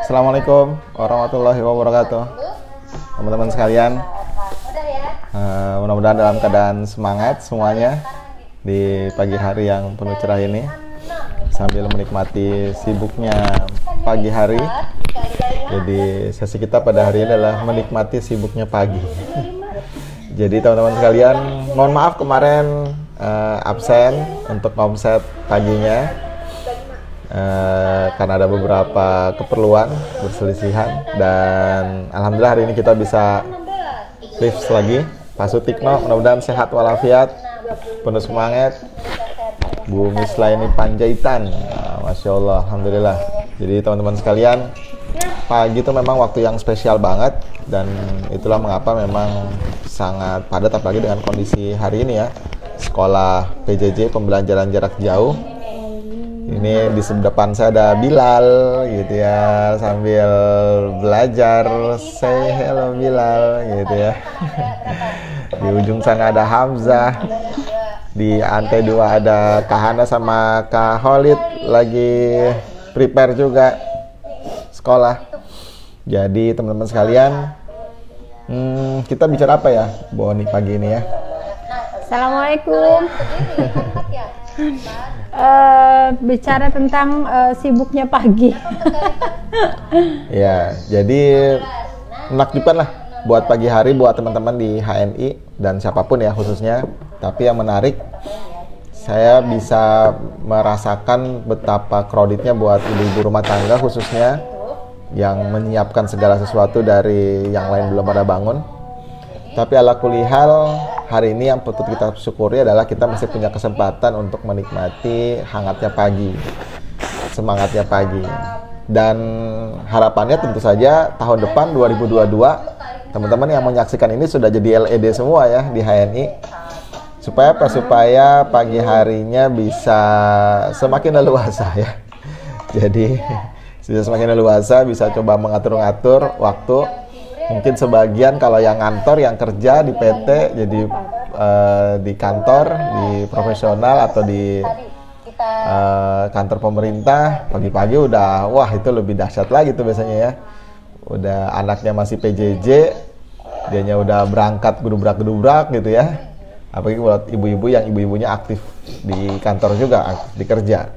Assalamualaikum warahmatullahi wabarakatuh, teman-teman sekalian. Mudah-mudahan dalam keadaan semangat semuanya di pagi hari yang penuh cerah ini, sambil menikmati sibuknya pagi hari. Jadi sesi kita pada hari ini adalah menikmati sibuknya pagi. Jadi teman-teman sekalian, mohon maaf kemarin absen untuk omset paginya. Karena ada beberapa keperluan berselisihan, dan alhamdulillah hari ini kita bisa live lagi. Pak Sutikno mudah-mudahan sehat walafiat, penuh semangat. Bu Mislaini Panjaitan, Masya Allah, alhamdulillah. Jadi teman-teman sekalian, pagi itu memang waktu yang spesial banget, dan itulah mengapa memang sangat padat, apalagi dengan kondisi hari ini ya, sekolah PJJ pembelajaran jarak jauh. Ini di depan saya ada Bilal gitu ya, sambil belajar. Say hello Bilal gitu ya. Di ujung sana ada Hamzah. Di lantai 2 ada Kak Hana sama Kak Khalid lagi prepare juga sekolah. Jadi teman-teman sekalian, kita bicara apa ya Boni pagi ini ya? Assalamualaikum. Bicara tentang sibuknya pagi. Ya, jadi menakjubkan lah buat pagi hari buat teman-teman di HNI dan siapapun ya khususnya. Tapi yang menarik, saya bisa merasakan betapa kreditnya buat ibu-ibu rumah tangga khususnya yang menyiapkan segala sesuatu dari yang lain belum pada bangun. Tapi ala kulihal, hari ini yang patut kita syukuri adalah kita masih punya kesempatan untuk menikmati hangatnya pagi, semangatnya pagi. Dan harapannya tentu saja tahun depan 2022, teman-teman yang menyaksikan ini sudah jadi LED semua ya di HNI. Supaya apa? Supaya pagi harinya bisa semakin leluasa ya. Jadi bisa semakin leluasa, bisa coba mengatur-ngatur waktu. Mungkin sebagian kalau yang ngantor, yang kerja di PT, jadi di kantor, di profesional atau di kantor pemerintah, pagi-pagi udah, wah itu lebih dahsyat lagi tuh biasanya ya. Udah anaknya masih PJJ, dianya udah berangkat gedubrak-gedubrak gitu ya. Apalagi buat ibu-ibu yang ibu-ibunya aktif di kantor juga, aktif di kerja.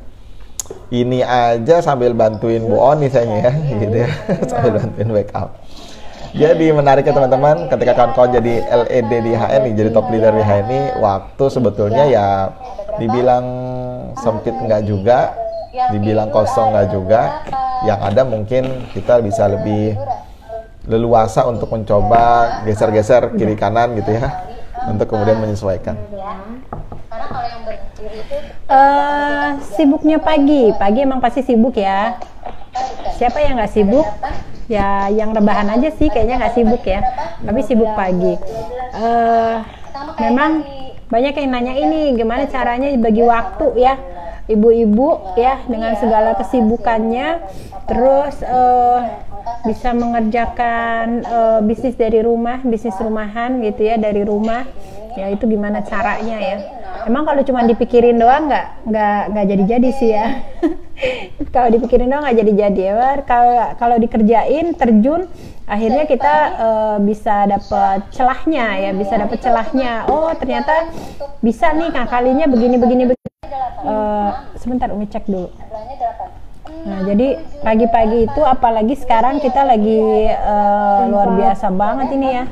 Ini aja sambil bantuin Bu Oni sayangnya ya, gitu ya, sambil bantuin wake up. Jadi menariknya teman-teman, ketika kawan-kawan jadi LED di HNI, jadi top leader di HNI, waktu sebetulnya ya dibilang sempit enggak juga, dibilang kosong enggak juga. Yang ada mungkin kita bisa lebih leluasa untuk mencoba geser-geser kiri kanan gitu ya, untuk kemudian menyesuaikan. Sibuknya pagi emang pasti sibuk ya. Siapa yang nggak sibuk? Ya yang rebahan aja sih kayaknya nggak sibuk ya, tapi sibuk pagi. Memang banyak yang nanya ini gimana caranya bagi waktu ya ibu-ibu ya dengan segala kesibukannya, terus bisa mengerjakan bisnis dari rumah, bisnis rumahan gitu ya, dari rumah ya, itu gimana caranya ya. Emang kalau cuma dipikirin doang nggak jadi-jadi sih ya. Kalau dipikirin doang nggak jadi-jadi ya. Kalau dikerjain terjun, akhirnya kita bisa dapet celahnya ya, bisa dapet celahnya. Oh ternyata bisa nih ngakalinya begini. Sebentar Umi cek dulu. Nah jadi pagi-pagi itu apalagi sekarang kita lagi luar biasa banget ini ya,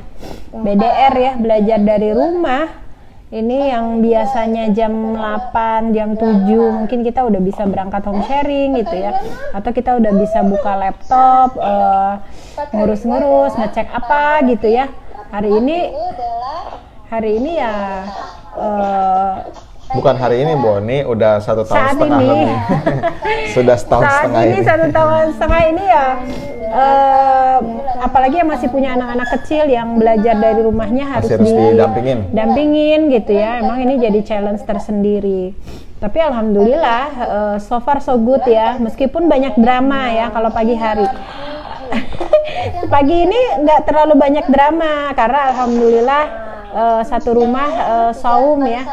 BDR ya, belajar dari rumah. Ini yang biasanya jam 8, jam 7 mungkin kita udah bisa berangkat home sharing gitu ya, atau kita udah bisa buka laptop, ngurus-ngurus, ngecek apa gitu ya. Hari ini ya bukan hari ini Boni, udah 1 tahun setengah lebih. Sudah setahun setengah ini. 1 tahun setengah ini ya, apalagi yang masih punya anak-anak kecil yang belajar dari rumahnya harus didampingin gitu ya. Emang ini jadi challenge tersendiri. Tapi alhamdulillah so far so good ya, meskipun banyak drama ya kalau pagi hari. Pagi ini nggak terlalu banyak drama karena alhamdulillah satu rumah saum ya.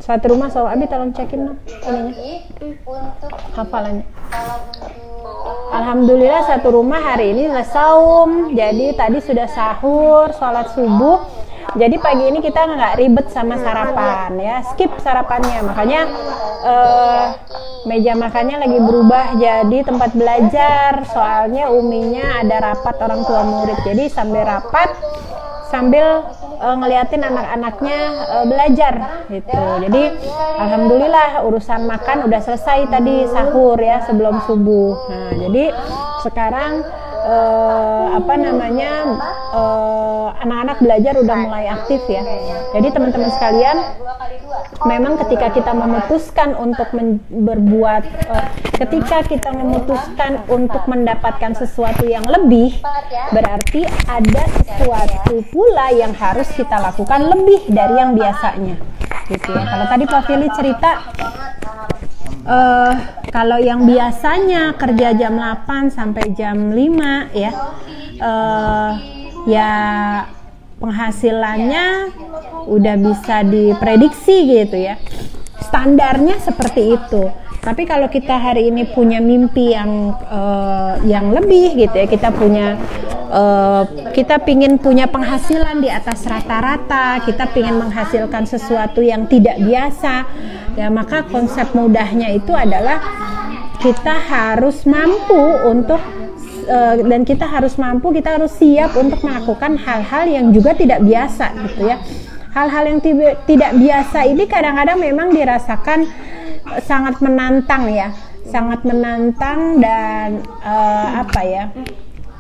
Satu rumah Abi tolong cekin dong ininya, hafalannya. alhamdulillah satu rumah hari ini saum. Jadi tadi sudah sahur, sholat subuh. Jadi pagi ini kita nggak ribet sama sarapan ya, skip sarapannya. Makanya meja makannya lagi berubah jadi tempat belajar. Soalnya Uminya ada rapat orang tua murid. Jadi sambil rapat, sambil ngeliatin anak-anaknya belajar gitu. Jadi alhamdulillah urusan makan udah selesai tadi sahur ya sebelum subuh. Nah, jadi sekarang anak-anak belajar udah mulai aktif ya. Jadi teman-teman sekalian, memang ketika kita memutuskan untuk ketika kita memutuskan untuk mendapatkan sesuatu yang lebih, berarti ada sesuatu pula yang harus kita lakukan lebih dari yang biasanya gitu ya. Kalau tadi Pak Fili cerita kalau yang biasanya kerja jam 8 sampai jam 5 ya, ya penghasilannya udah bisa diprediksi gitu ya. Standarnya seperti itu. Tapi kalau kita hari ini punya mimpi yang lebih gitu ya, kita pingin punya penghasilan di atas rata-rata, kita pingin menghasilkan sesuatu yang tidak biasa ya, maka konsep mudahnya itu adalah kita harus mampu untuk kita harus siap untuk melakukan hal-hal yang juga tidak biasa gitu ya. Hal-hal yang tidak biasa ini kadang-kadang memang dirasakan sangat menantang ya, sangat menantang dan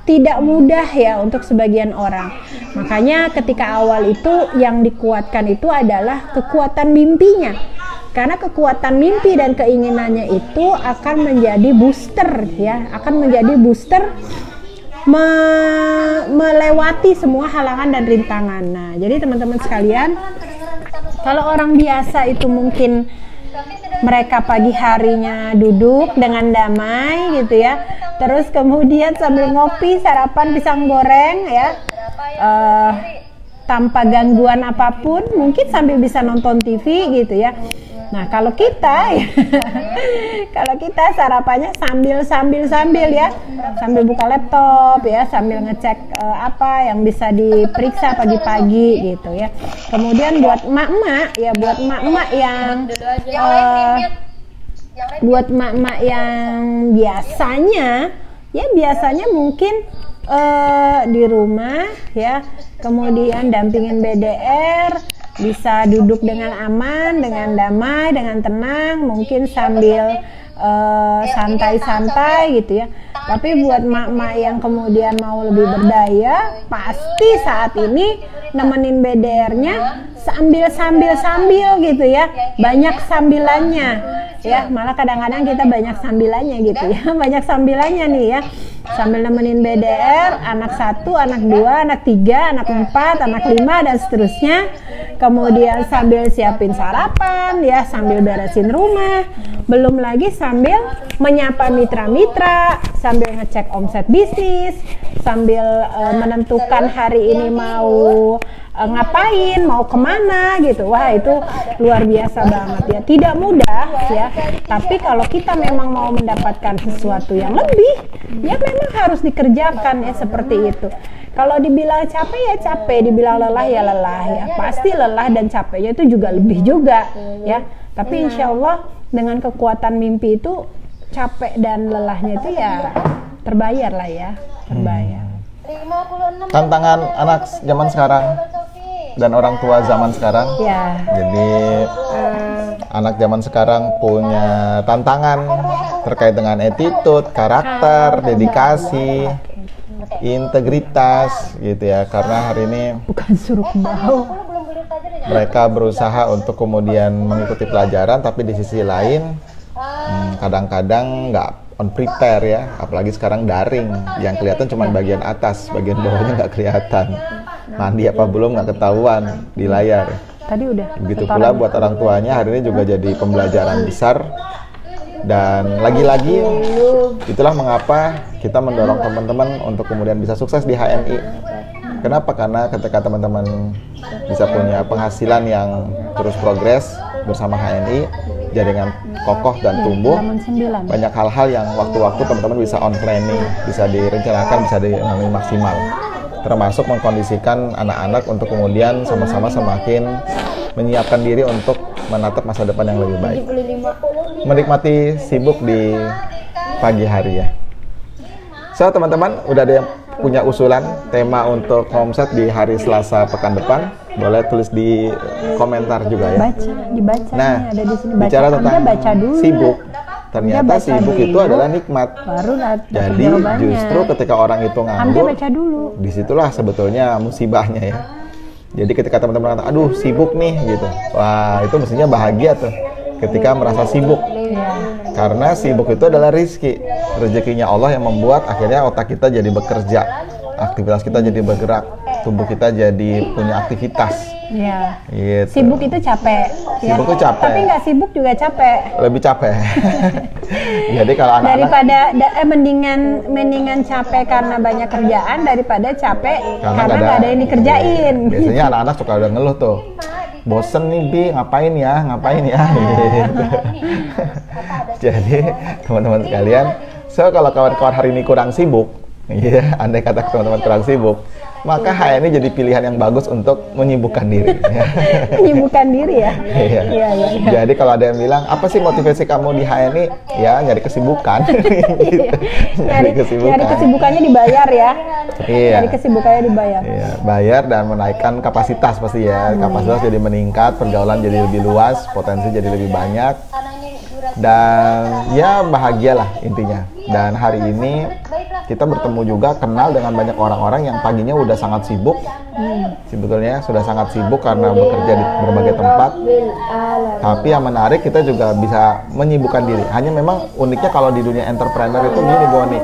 tidak mudah ya untuk sebagian orang. Makanya ketika awal itu yang dikuatkan itu adalah kekuatan mimpinya. Karena kekuatan mimpi dan keinginannya itu akan menjadi booster ya, akan menjadi booster melewati semua halangan dan rintangan. Nah, jadi teman-teman sekalian, kalau orang biasa itu mungkin mereka pagi harinya duduk dengan damai gitu ya, terus kemudian sambil ngopi, sarapan pisang goreng ya, tanpa gangguan apapun, mungkin sambil bisa nonton TV gitu ya. Nah, kalau kita sarapannya sambil ya, sambil buka laptop ya, sambil ngecek apa yang bisa diperiksa pagi-pagi gitu ya. Kemudian buat emak-emak yang biasanya mungkin di rumah ya, kemudian dampingin BDR, bisa duduk dengan aman, dengan damai, dengan tenang, mungkin sambil santai-santai gitu ya. Tapi buat mak-mak yang kemudian mau lebih berdaya, pasti saat ini nemenin BDR-nya sambil gitu ya, banyak sambilannya ya. Malah kadang-kadang kita banyak sambilannya gitu ya, banyak sambilannya nih ya, sambil nemenin BDR, anak 1, anak 2, anak 3, anak 4, anak 5 dan seterusnya. Kemudian sambil siapin sarapan ya, sambil beresin rumah, belum lagi sambil menyapa mitra-mitra, sambil ngecek omset bisnis, sambil menentukan hari ini mau ngapain, mau kemana gitu. Wah, itu luar biasa banget ya, tidak mudah ya, tapi kalau kita memang mau mendapatkan sesuatu yang lebih ya memang harus dikerjakan ya, seperti itu. Kalau dibilang capek ya capek, dibilang lelah ya lelah ya, pasti lelah dan capeknya itu juga lebih juga ya. Tapi insya Allah dengan kekuatan mimpi itu capek dan lelahnya itu ya terbayar lah ya, terbayar. Tantangan anak zaman sekarang dan orang tua zaman sekarang ya. Jadi anak zaman sekarang punya tantangan terkait dengan attitude, karakter, dedikasi, integritas gitu ya. Karena hari ini bukan suruh bau, mereka berusaha untuk kemudian mengikuti pelajaran, tapi di sisi lain kadang-kadang nggak on prepare ya, apalagi sekarang daring, yang kelihatan cuma bagian atas, bagian bawahnya nggak kelihatan. Mandi apa belum nggak ketahuan di layar. Tadi udah. Begitu pula buat orang tuanya, hari ini juga jadi pembelajaran besar. Dan lagi-lagi itulah mengapa kita mendorong teman-teman untuk kemudian bisa sukses di HNI. Kenapa? Karena ketika teman-teman bisa punya penghasilan yang terus progres, bersama HNI, jaringan kokoh dan tumbuh. Banyak hal-hal yang waktu-waktu teman-teman bisa on planning, bisa direncanakan, bisa dilalui maksimal. Termasuk mengkondisikan anak-anak untuk kemudian sama-sama semakin menyiapkan diri untuk menatap masa depan yang lebih baik. Menikmati sibuk di pagi hari ya. So teman-teman, udah ada yang punya usulan tema untuk homset di hari Selasa pekan depan? Boleh tulis di komentar juga ya. Dibaca. Nah, ada di sini. bicara tentang baca dulu. sibuk. Ternyata sibuk itu adalah nikmat. Jadi justru ketika orang itu nganggur, baca dulu. Disitulah sebetulnya musibahnya ya. Jadi ketika teman-teman kata, aduh sibuk nih gitu, wah itu mestinya bahagia tuh ketika merasa sibuk. Karena sibuk itu adalah rizki, rezekinya Allah yang membuat akhirnya otak kita jadi bekerja, aktivitas kita jadi bergerak, tubuh kita jadi punya aktivitas. Ya. Gitu. Sibuk itu capek. Sibuk itu capek. Tapi nggak sibuk juga capek. Lebih capek. Jadi kalau anak-anak daripada mendingan capek karena banyak kerjaan daripada capek karena nggak ada yang dikerjain. Biasanya anak-anak suka udah ngeluh tuh. Bosen nih Bi, ngapain ya. Gitu. Jadi teman-teman sekalian, kalau kawan-kawan hari ini kurang sibuk, ya, andai kata teman-teman kurang sibuk, maka HNI jadi pilihan yang bagus untuk menyibukkan diri. Menyibukkan diri ya? Iya. Jadi kalau ada yang bilang, apa sih motivasi kamu di HNI? Ya, nyari kesibukan. Gitu. Nyari kesibukannya dibayar ya? Iya. Nyari kesibukannya dibayar. Iya, bayar dan menaikkan kapasitas pasti ya. Kapasitas jadi meningkat, pergaulan jadi lebih luas, potensi jadi lebih banyak. Dan ya bahagialah intinya. Dan hari ini kita bertemu juga, kenal dengan banyak orang-orang yang paginya udah sangat sibuk. Sebetulnya sudah sangat sibuk karena bekerja di berbagai tempat. Tapi yang menarik, kita juga bisa menyibukkan diri. Hanya memang uniknya kalau di dunia entrepreneur itu gini Boni,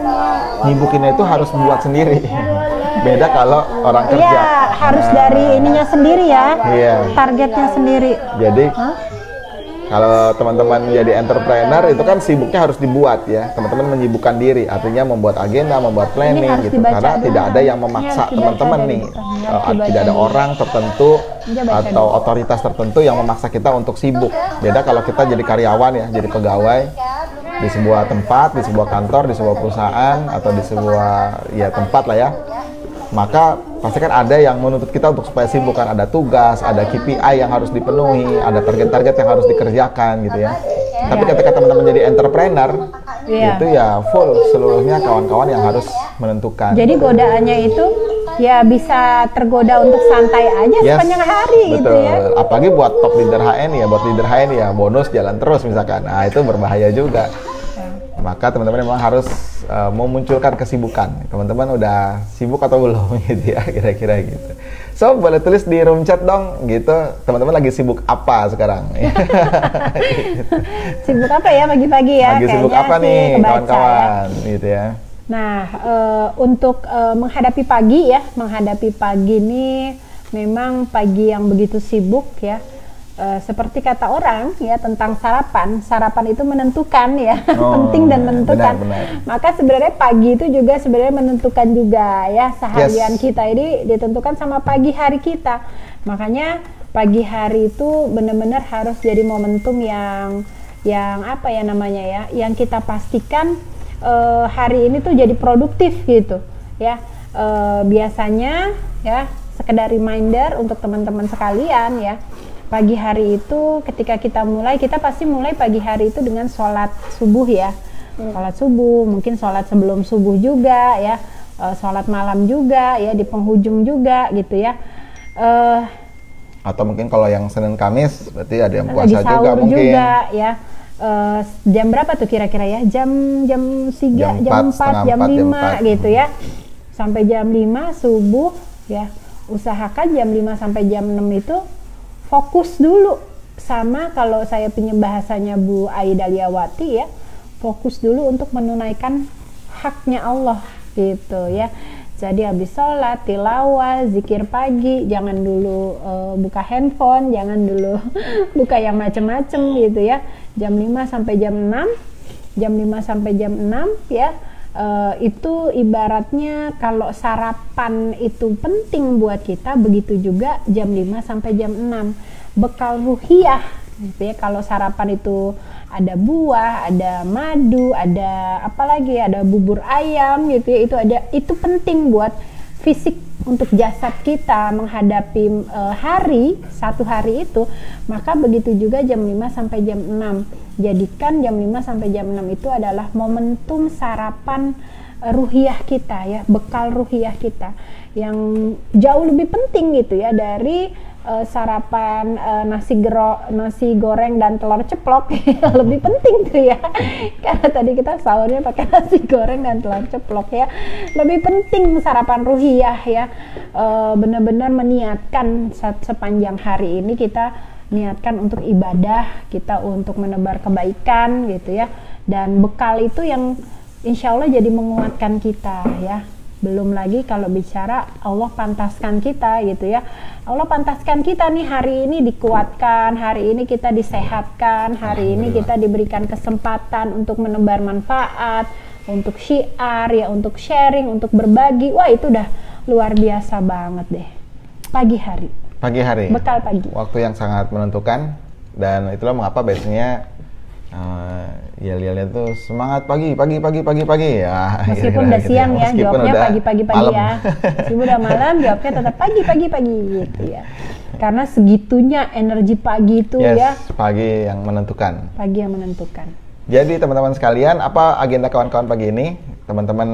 nyibukinnya itu harus buat sendiri. Beda kalau orang kerja. Iya, harus dari ininya sendiri ya. Iya. Targetnya sendiri. Jadi kalau teman-teman jadi entrepreneur itu kan sibuknya harus dibuat ya. Teman-teman menyibukkan diri, artinya membuat agenda, membuat planning gitu. Karena tidak ada yang memaksa teman-teman nih. Tidak ada orang tertentu atau otoritas tertentu yang memaksa kita untuk sibuk. Beda kalau kita jadi karyawan ya, jadi pegawai di sebuah tempat, di sebuah kantor, di sebuah perusahaan atau di sebuah ya tempat lah ya. Maka pasti kan ada yang menuntut kita untuk supaya sibuk, kan ada tugas, ada KPI yang harus dipenuhi, ada target-target yang harus dikerjakan gitu ya. Tapi ketika teman-teman jadi entrepreneur, itu ya full seluruhnya kawan-kawan yang harus menentukan. Jadi godaannya itu ya bisa tergoda untuk santai aja sepanjang hari. Betul. Gitu ya. Apalagi buat top leader HNI ya, buat leader HNI ya bonus jalan terus misalkan. Nah itu berbahaya juga. Maka teman-teman memang harus memunculkan kesibukan. Teman-teman udah sibuk atau belum gitu ya, kira-kira gitu. So boleh tulis di room chat dong gitu, teman-teman lagi sibuk apa sekarang. Sibuk apa ya pagi-pagi ya? Lagi sibuk apa nih kawan-kawan ya. Gitu ya. Nah untuk menghadapi pagi ini memang pagi yang begitu sibuk ya. Seperti kata orang ya tentang sarapan itu menentukan ya, penting dan menentukan. Benar. Maka sebenarnya pagi itu juga sebenarnya menentukan juga ya, seharian kita ini ditentukan sama pagi hari kita. Makanya pagi hari itu benar-benar harus jadi momentum yang apa ya namanya ya, yang kita pastikan hari ini tuh jadi produktif gitu ya. Biasanya ya sekedar reminder untuk teman-teman sekalian ya. Pagi hari itu ketika kita pasti mulai pagi hari itu dengan sholat subuh ya. Sholat subuh, mungkin sholat sebelum subuh juga ya, sholat malam juga ya, di penghujung juga gitu ya. Atau mungkin kalau yang Senin Kamis berarti ada yang puasa juga mungkin. Juga ya. Jam berapa tuh kira-kira ya? Jam 3, jam 4, jam 5 gitu ya. Sampai jam 5 subuh ya. Usahakan jam 5 sampai jam 6 itu fokus dulu sama, kalau saya pinjam bahasanya Bu Aida Liawati ya, fokus dulu untuk menunaikan haknya Allah gitu ya. Jadi habis sholat, tilawah, zikir pagi, jangan dulu buka handphone, jangan dulu buka yang macem-macem gitu ya. Jam 5 sampai jam 6, jam 5 sampai jam 6 ya. Itu ibaratnya kalau sarapan itu penting buat kita, begitu juga jam 5 sampai jam 6. Bekal ruhiyah Gitu ya. Kalau sarapan itu ada buah, ada madu, ada apa lagi, ada bubur ayam gitu ya, itu penting buat fisik untuk jasad kita menghadapi satu hari itu. Maka begitu juga jam 5 sampai jam 6. Jadikan jam 5 sampai jam 6 itu adalah momentum sarapan ruhiyah kita ya, bekal ruhiyah kita yang jauh lebih penting gitu ya dari sarapan nasi goreng dan telur ceplok. Lebih penting tuh ya, karena tadi kita sahurnya pakai nasi goreng dan telur ceplok ya. Lebih penting sarapan ruhiyah ya, benar-benar meniatkan sepanjang hari ini kita niatkan untuk ibadah, kita untuk menebar kebaikan gitu ya, dan bekal itu yang insya Allah jadi menguatkan kita ya. Belum lagi kalau bicara Allah pantaskan kita gitu ya, Allah pantaskan kita nih hari ini dikuatkan, hari ini kita disehatkan, hari ini kita diberikan kesempatan untuk menebar manfaat, untuk syiar ya, untuk sharing, untuk berbagi. Wah, itu udah luar biasa banget deh. Pagi hari, bekal pagi, waktu yang sangat menentukan. Dan itulah mengapa biasanya yel-yelnya tuh semangat pagi ya. Meskipun udah siang ya, jawabnya pagi ya. Meskipun udah malam, jawabnya tetap pagi gitu ya. Karena segitunya energi pagi itu ya. Pagi yang menentukan. Pagi yang menentukan. Jadi teman-teman sekalian, apa agenda kawan-kawan pagi ini? Teman-teman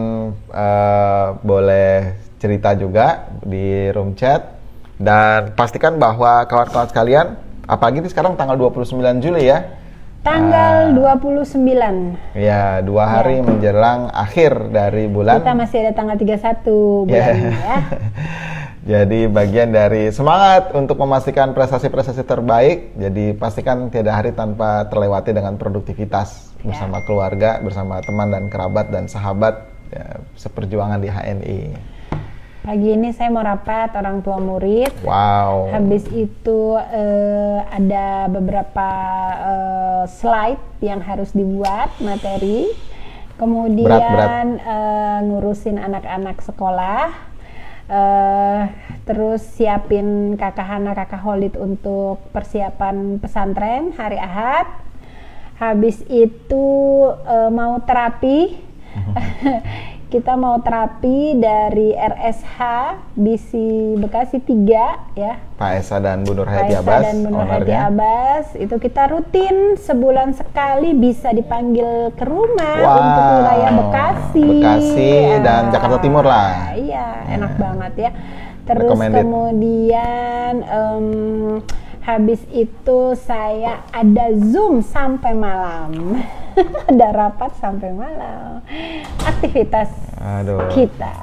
boleh cerita juga di room chat. Dan pastikan bahwa kawan-kawan sekalian, apalagi ini sekarang tanggal 29 Juli ya. Tanggal 29. Ya, 2 hari menjelang akhir dari bulan. Kita masih ada tanggal 31 bulan ya. Jadi bagian dari semangat untuk memastikan prestasi-prestasi terbaik. Jadi pastikan tiada hari tanpa terlewati dengan produktivitas bersama keluarga, bersama teman dan kerabat dan sahabat ya, seperjuangan di HNI. Pagi ini saya mau rapat orang tua murid. Wow. Habis itu ada beberapa slide yang harus dibuat, materi. Kemudian ngurusin anak-anak sekolah. Terus siapin kakak Hana, kakak Holid untuk persiapan pesantren hari Ahad. Habis itu mau terapi. Kita mau terapi dari RSH BC Bekasi 3 ya. Pak Esa dan Bu Nur Hayati Abbas. Itu kita rutin sebulan sekali bisa dipanggil ke rumah untuk wilayah Bekasi dan Jakarta Timur lah. Iya, enak banget ya. Terus kemudian habis itu saya ada Zoom sampai malam. Ada rapat sampai malam. Aktivitas kita.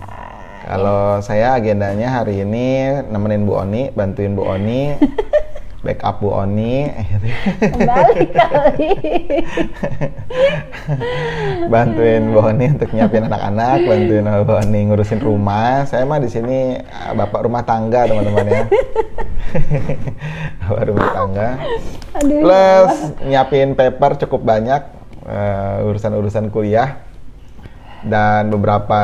Kalau saya agendanya hari ini nemenin Bu Oni, bantuin Bu Oni, backup Bu Oni. Kembali kali. Bantuin Bu Oni untuk nyiapin anak-anak, bantuin Bu Oni ngurusin rumah. Saya mah di sini bapak rumah tangga, teman-teman ya. Bapak rumah tangga. Aduh, plus nyiapin paper cukup banyak. Urusan-urusan kuliah dan beberapa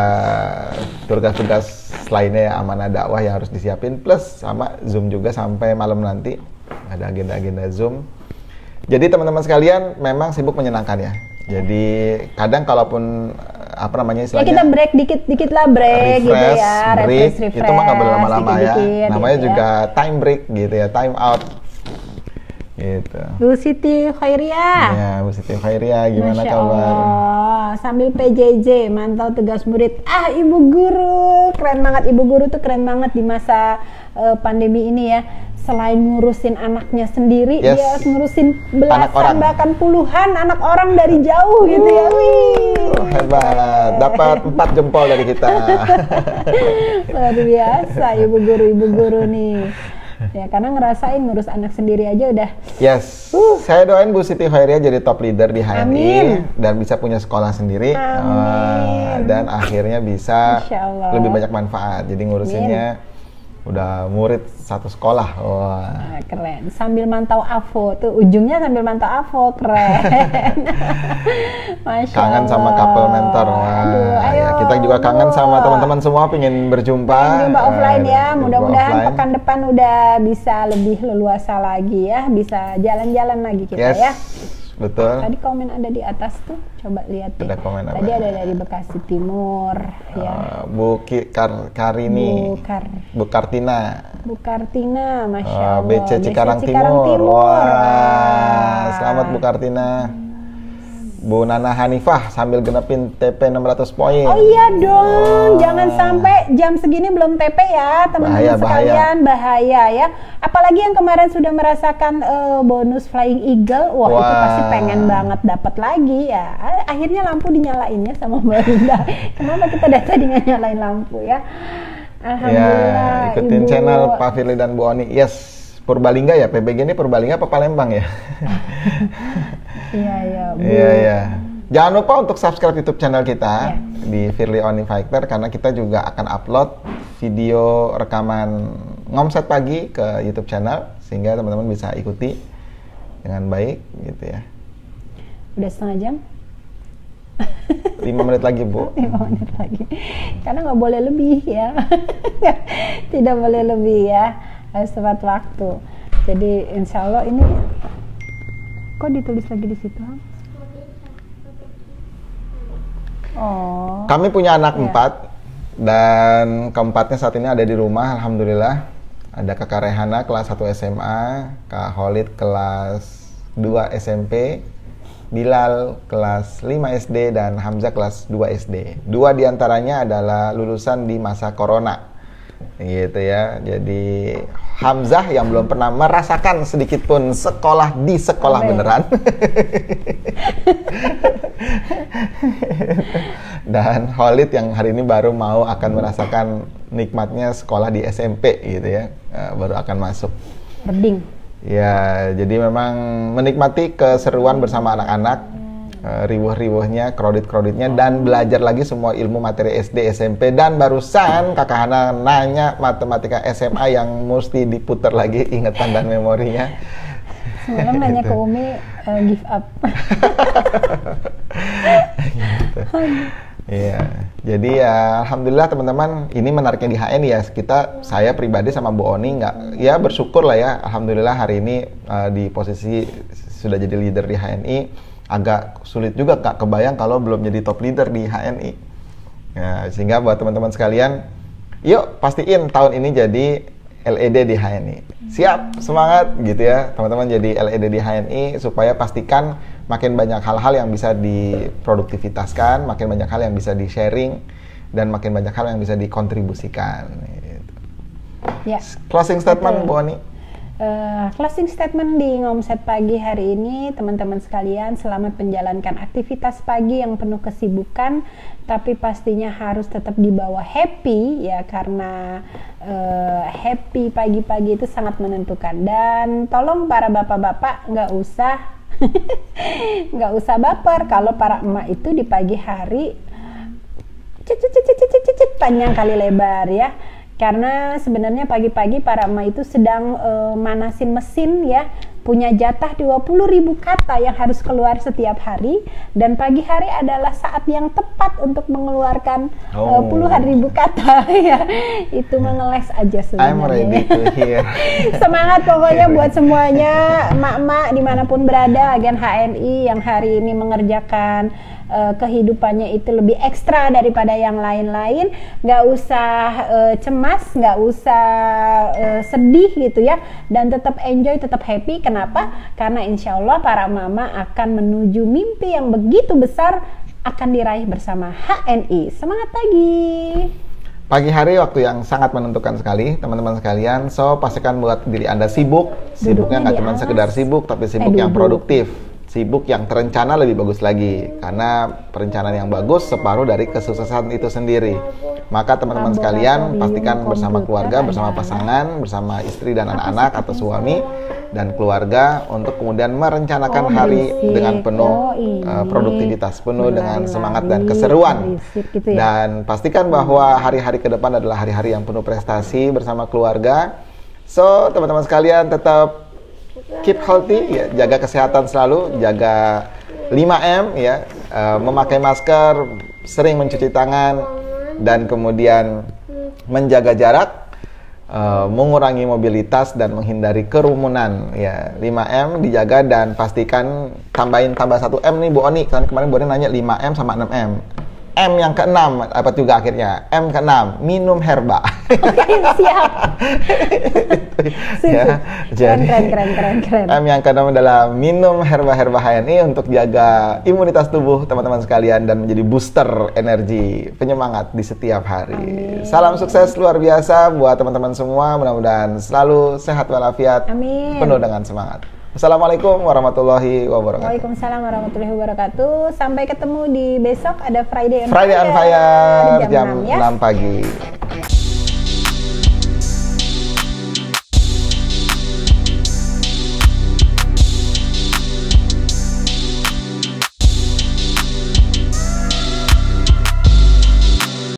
tugas-tugas lainnya amanah dakwah yang harus disiapin, plus sama Zoom juga sampai malam nanti ada agenda-agenda Zoom. Jadi teman-teman sekalian memang sibuk menyenangkan ya. Jadi kadang kalaupun istilahnya ya kita break dikit lah, break gitu ya, refresh, itu mah nggak boleh lama-lama ya. Namanya gitu juga time break gitu ya, time out. Gitu. Bu Siti Khairia. Ya, Bu Siti Khairia, gimana Masya kabar? Allah, sambil PJJ, mantau tugas murid. Ibu guru, keren banget. Ibu guru tuh keren banget di masa pandemi ini ya. Selain ngurusin anaknya sendiri, dia harus ngurusin belasan bahkan puluhan anak orang dari jauh gitu ya. Wih. Hebat, dapat 4 jempol dari kita. Luar biasa ibu guru nih. Ya, karena ngerasain ngurus anak sendiri aja udah. Yes. Saya doain Bu Siti Khairia jadi top leader di HNI. Amin. Dan bisa punya sekolah sendiri. Amin. Dan akhirnya bisa lebih banyak manfaat. Jadi ngurusinnya Udah murid satu sekolah. Wah. Nah, keren. Sambil mantau AVO tuh, ujungnya sambil mantau AVO, keren. Masya Kangen sama couple mentor. Wah, Aduh, ayo, ya, kita juga kangen sama teman-teman semua, pengen berjumpa. Pengen jumpa offline ya. Jumpa Mudah-mudahan offline. pekan depan udah bisa lebih leluasa lagi ya, bisa jalan-jalan lagi kita Yes, ya. betul. Tadi komen ada di atas tuh, coba lihat ya. Ada komen apa? Tadi ada dari Bekasi Timur, ya. Bu Karini, Bu Kartina, Bu Kartina, Masya Allah. BC Cikarang Timur. Wah, selamat Bu Kartina. Bu Nana Hanifah sambil genepin TP 600 poin. Oh iya dong, jangan sampai jam segini belum TP ya teman-teman sekalian, bahaya ya. Apalagi yang kemarin sudah merasakan bonus Flying Eagle, wah itu pasti pengen banget dapat lagi ya. Akhirnya lampu dinyalainnya sama Mbak Linda. Kenapa kita dari tadi nggak nyalain lampu ya? Alhamdulillah. Ya, ikutin Ibu. channel Pak Firly dan Bu Oni. Yes, Purbalingga ya, PBG ini Purbalingga apa Palembang ya? Iya ya. Iya ya. Jangan lupa untuk subscribe YouTube channel kita di Firly Oni Fighter karena kita juga akan upload video rekaman ngomset pagi ke YouTube channel sehingga teman-teman bisa ikuti dengan baik gitu ya. Udah setengah jam? 5 menit lagi Bu. 5 menit lagi. Karena nggak boleh lebih ya. Tidak boleh lebih ya. Harus tepat waktu. Jadi insya Allah ini kok ditulis lagi di situ? Oh. Kami punya anak 4 dan keempatnya saat ini ada di rumah, alhamdulillah. Ada Kakak Rehana kelas 1 SMA, Kak Holid kelas 2 SMP, Bilal kelas 5 SD dan Hamzah kelas 2 SD. 2 diantaranya adalah lulusan di masa corona. Gitu ya. Jadi Hamzah yang belum pernah merasakan sedikit pun sekolah di sekolah beneran. Dan Holid yang hari ini baru mau akan merasakan nikmatnya sekolah di SMP gitu ya. Baru akan masuk. Berding. Ya, jadi memang menikmati keseruan bersama anak-anak. Riuh-riuhnya, kredit-kreditnya, dan belajar lagi semua ilmu materi SD, SMP, dan barusan Kakak Hana nanya matematika SMA yang mesti diputar lagi ingatan dan memorinya. Semalam nanya ke Umi, give up. Gitu. Iya, jadi ya alhamdulillah teman-teman, ini menariknya di HNI ya. Saya pribadi sama Bu Oni ya bersyukur lah ya. Alhamdulillah hari ini di posisi sudah jadi leader di HNI. Agak sulit juga Kak kebayang kalau belum jadi top leader di HNI. Ya, sehingga buat teman-teman sekalian, yuk pastiin tahun ini jadi LED di HNI. Siap, semangat gitu ya teman-teman jadi LED di HNI supaya pastikan makin banyak hal-hal yang bisa diproduktivitaskan, makin banyak hal yang bisa di-sharing, dan makin banyak hal yang bisa dikontribusikan. Gitu. Ya. Closing statement Bu Oni. Closing statement di Ngomset Pagi hari ini, teman-teman sekalian, selamat menjalankan aktivitas pagi yang penuh kesibukan, tapi pastinya harus tetap dibawa happy ya, karena happy pagi-pagi itu sangat menentukan. Dan tolong para bapak-bapak nggak usah baper kalau para emak itu di pagi hari panjang kali lebar ya. Karena sebenarnya pagi-pagi para emak itu sedang manasin mesin ya, punya jatah 20.000 kata yang harus keluar setiap hari, dan pagi hari adalah saat yang tepat untuk mengeluarkan puluhan ribu kata ya. Itu mengeles aja sebenarnya. I'm ready to hear. Semangat pokoknya buat semuanya emak-emak dimanapun berada, agen HNI yang hari ini mengerjakan kehidupannya itu lebih ekstra daripada yang lain-lain. Nggak usah cemas, nggak usah sedih gitu ya, dan tetap enjoy, tetap happy. Kenapa? Karena insya Allah para mama akan menuju mimpi yang begitu besar akan diraih bersama HNI. Semangat pagi! Pagi hari waktu yang sangat menentukan sekali teman-teman sekalian. So pastikan buat diri Anda sibuk. Sibuknya nggak cuma sekedar sibuk, tapi sibuk yang produktif. sibuk yang terencana lebih bagus lagi, karena perencanaan yang bagus separuh dari kesuksesan itu sendiri. Maka teman-teman sekalian pastikan bersama keluarga, bersama pasangan, bersama istri dan anak-anak atau suami dan keluarga untuk kemudian merencanakan hari dengan penuh produktivitas, penuh dengan semangat dan keseruan. Dan pastikan bahwa hari-hari ke depan adalah hari-hari yang penuh prestasi bersama keluarga. So, teman-teman sekalian tetap keep healthy, ya, jaga kesehatan selalu, jaga 5M ya, memakai masker, sering mencuci tangan, dan kemudian menjaga jarak, mengurangi mobilitas dan menghindari kerumunan ya. 5M dijaga dan pastikan tambah 1M nih Bu Oni, kan kemarin Bu Oni nanya 5M sama 6M. M yang ke-6 apa juga akhirnya? M ke-6, minum herba. Oke, siap. Ya, jadi keren. M yang ke-6 adalah minum herba-herba HNI untuk jaga imunitas tubuh teman-teman sekalian dan menjadi booster energi, penyemangat di setiap hari. Amin. Salam sukses luar biasa buat teman-teman semua, mudah-mudahan selalu sehat walafiat, amin, penuh dengan semangat. Assalamualaikum warahmatullahi wabarakatuh. Waalaikumsalam warahmatullahi wabarakatuh. Sampai ketemu di besok, ada Friday on Fire Fire jam 6 pagi.